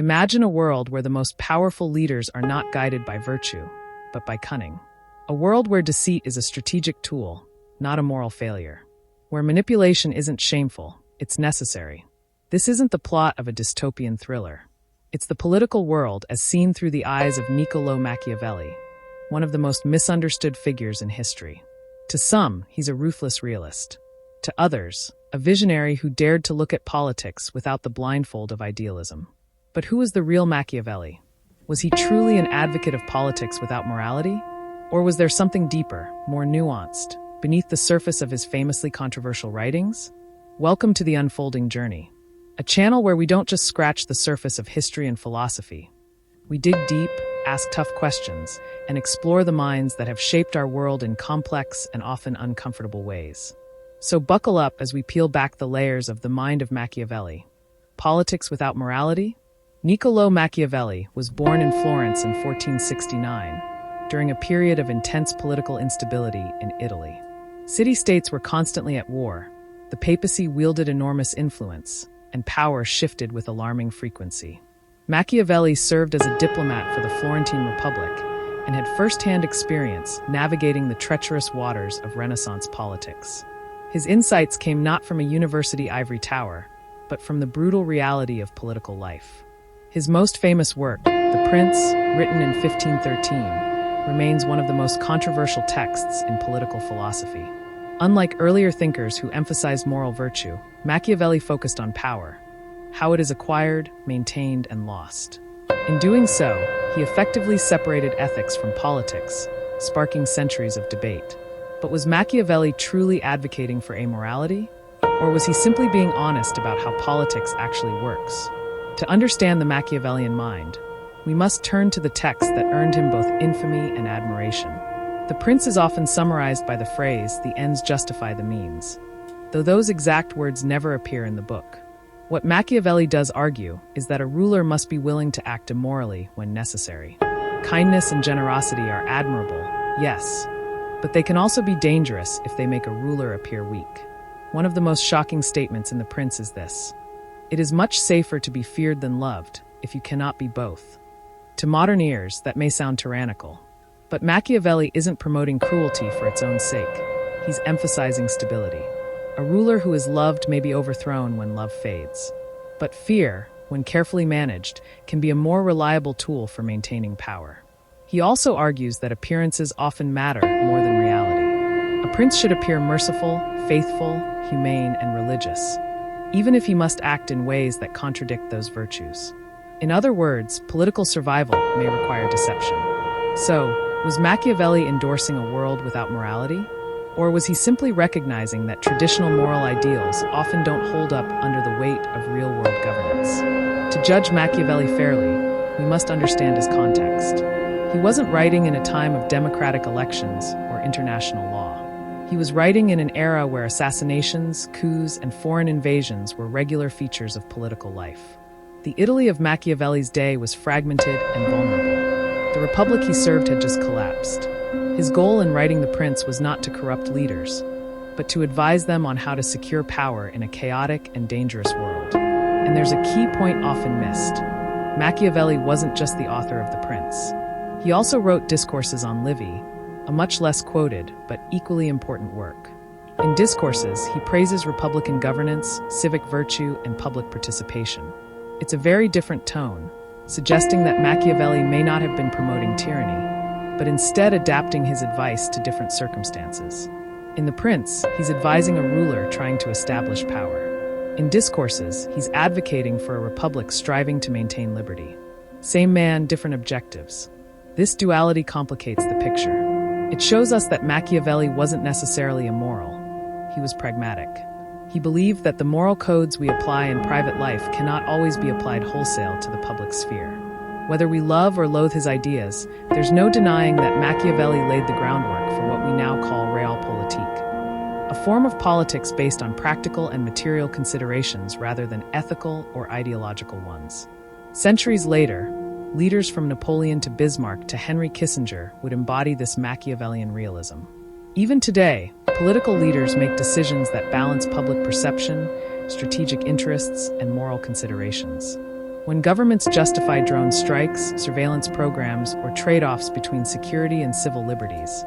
Imagine a world where the most powerful leaders are not guided by virtue, but by cunning. A world where deceit is a strategic tool, not a moral failure. Where manipulation isn't shameful, it's necessary. This isn't the plot of a dystopian thriller. It's the political world as seen through the eyes of Niccolò Machiavelli, one of the most misunderstood figures in history. To some, he's a ruthless realist. To others, a visionary who dared to look at politics without the blindfold of idealism. But who was the real Machiavelli? Was he truly an advocate of politics without morality? Or was there something deeper, more nuanced, beneath the surface of his famously controversial writings? Welcome to The Unfolding Journey, a channel where we don't just scratch the surface of history and philosophy. We dig deep, ask tough questions, and explore the minds that have shaped our world in complex and often uncomfortable ways. So buckle up as we peel back the layers of the mind of Machiavelli. Politics without morality? Niccolò Machiavelli was born in Florence in 1469, during a period of intense political instability in Italy. City-states were constantly at war, the papacy wielded enormous influence, and power shifted with alarming frequency. Machiavelli served as a diplomat for the Florentine Republic and had first-hand experience navigating the treacherous waters of Renaissance politics. His insights came not from a university ivory tower, but from the brutal reality of political life. His most famous work, The Prince, written in 1513, remains one of the most controversial texts in political philosophy. Unlike earlier thinkers who emphasized moral virtue, Machiavelli focused on power, how it is acquired, maintained, and lost. In doing so, he effectively separated ethics from politics, sparking centuries of debate. But was Machiavelli truly advocating for amorality? Or was he simply being honest about how politics actually works? To understand the Machiavellian mind, we must turn to the text that earned him both infamy and admiration. The Prince is often summarized by the phrase, "the ends justify the means," though those exact words never appear in the book. What Machiavelli does argue is that a ruler must be willing to act immorally when necessary. Kindness and generosity are admirable, yes, but they can also be dangerous if they make a ruler appear weak. One of the most shocking statements in The Prince is this: "It is much safer to be feared than loved, if you cannot be both." To modern ears, that may sound tyrannical. But Machiavelli isn't promoting cruelty for its own sake. He's emphasizing stability. A ruler who is loved may be overthrown when love fades. But fear, when carefully managed, can be a more reliable tool for maintaining power. He also argues that appearances often matter more than reality. A prince should appear merciful, faithful, humane, and religious, even if he must act in ways that contradict those virtues. In other words, political survival may require deception. So, was Machiavelli endorsing a world without morality? Or was he simply recognizing that traditional moral ideals often don't hold up under the weight of real-world governance? To judge Machiavelli fairly, we must understand his context. He wasn't writing in a time of democratic elections or international law. He was writing in an era where assassinations, coups, and foreign invasions were regular features of political life. The Italy of Machiavelli's day was fragmented and vulnerable. The republic he served had just collapsed. His goal in writing The Prince was not to corrupt leaders, but to advise them on how to secure power in a chaotic and dangerous world. And there's a key point often missed. Machiavelli wasn't just the author of The Prince. He also wrote Discourses on Livy, a much less quoted but equally important work. In Discourses, he praises republican governance, civic virtue, and public participation. It's a very different tone, suggesting that Machiavelli may not have been promoting tyranny, but instead adapting his advice to different circumstances. In The Prince, he's advising a ruler trying to establish power. In Discourses, he's advocating for a republic striving to maintain liberty. Same man, different objectives. This duality complicates the picture. It shows us that Machiavelli wasn't necessarily immoral. He was pragmatic. He believed that the moral codes we apply in private life cannot always be applied wholesale to the public sphere. Whether we love or loathe his ideas, there's no denying that Machiavelli laid the groundwork for what we now call Realpolitik, a form of politics based on practical and material considerations rather than ethical or ideological ones. Centuries later, leaders from Napoleon to Bismarck to Henry Kissinger would embody this Machiavellian realism. Even today, political leaders make decisions that balance public perception, strategic interests, and moral considerations. When governments justify drone strikes, surveillance programs, or trade-offs between security and civil liberties,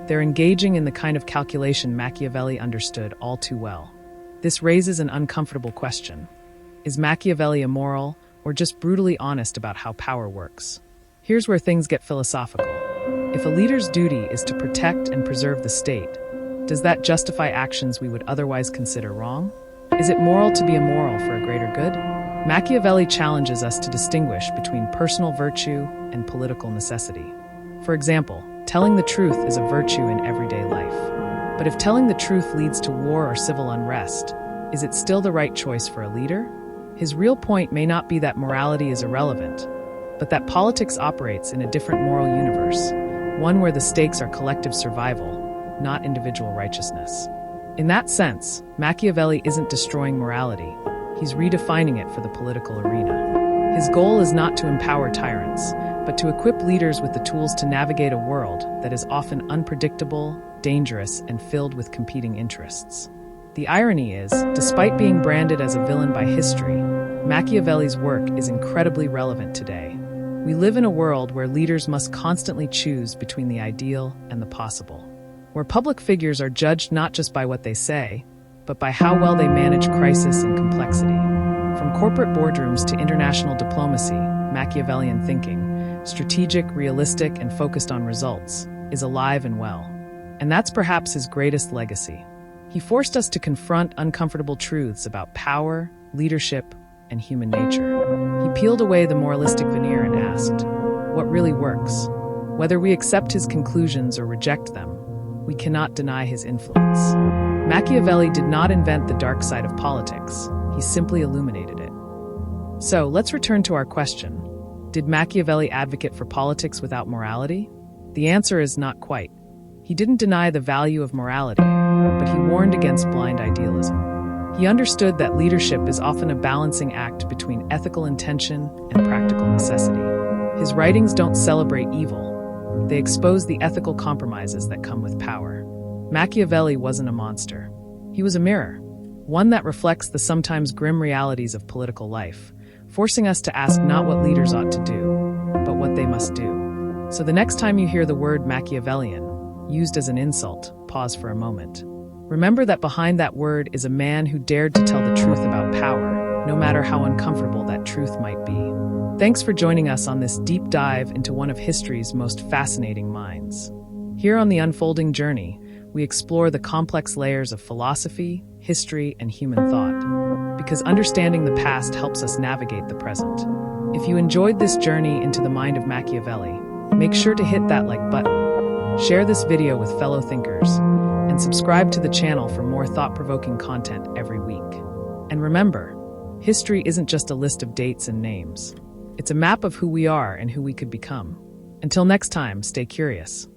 they're engaging in the kind of calculation Machiavelli understood all too well. This raises an uncomfortable question. Is Machiavelli immoral, or just brutally honest about how power works? Here's where things get philosophical. If a leader's duty is to protect and preserve the state, does that justify actions we would otherwise consider wrong? Is it moral to be immoral for a greater good? Machiavelli challenges us to distinguish between personal virtue and political necessity. For example, telling the truth is a virtue in everyday life. But if telling the truth leads to war or civil unrest, is it still the right choice for a leader? His real point may not be that morality is irrelevant, but that politics operates in a different moral universe, one where the stakes are collective survival, not individual righteousness. In that sense, Machiavelli isn't destroying morality. He's redefining it for the political arena. His goal is not to empower tyrants, but to equip leaders with the tools to navigate a world that is often unpredictable, dangerous, and filled with competing interests. The irony is, despite being branded as a villain by history, Machiavelli's work is incredibly relevant today. We live in a world where leaders must constantly choose between the ideal and the possible, where public figures are judged not just by what they say, but by how well they manage crisis and complexity. From corporate boardrooms to international diplomacy, Machiavellian thinking, strategic, realistic, and focused on results, is alive and well. And that's perhaps his greatest legacy. He forced us to confront uncomfortable truths about power, leadership, and human nature. He peeled away the moralistic veneer and asked, what really works? Whether we accept his conclusions or reject them, we cannot deny his influence. Machiavelli did not invent the dark side of politics. He simply illuminated it. So, let's return to our question. Did Machiavelli advocate for politics without morality? The answer is not quite. He didn't deny the value of morality, but he warned against blind idealism. He understood that leadership is often a balancing act between ethical intention and practical necessity. His writings don't celebrate evil. They expose the ethical compromises that come with power. Machiavelli wasn't a monster. He was a mirror, one that reflects the sometimes grim realities of political life, forcing us to ask not what leaders ought to do, but what they must do. So the next time you hear the word Machiavellian used as an insult, pause for a moment. Remember that behind that word is a man who dared to tell the truth about power, no matter how uncomfortable that truth might be. Thanks for joining us on this deep dive into one of history's most fascinating minds. Here on The Unfolding Journey, we explore the complex layers of philosophy, history, and human thought, because understanding the past helps us navigate the present. If you enjoyed this journey into the mind of Machiavelli, make sure to hit that like button, share this video with fellow thinkers, and subscribe to the channel for more thought-provoking content every week. And remember, history isn't just a list of dates and names. It's a map of who we are and who we could become. Until next time, stay curious.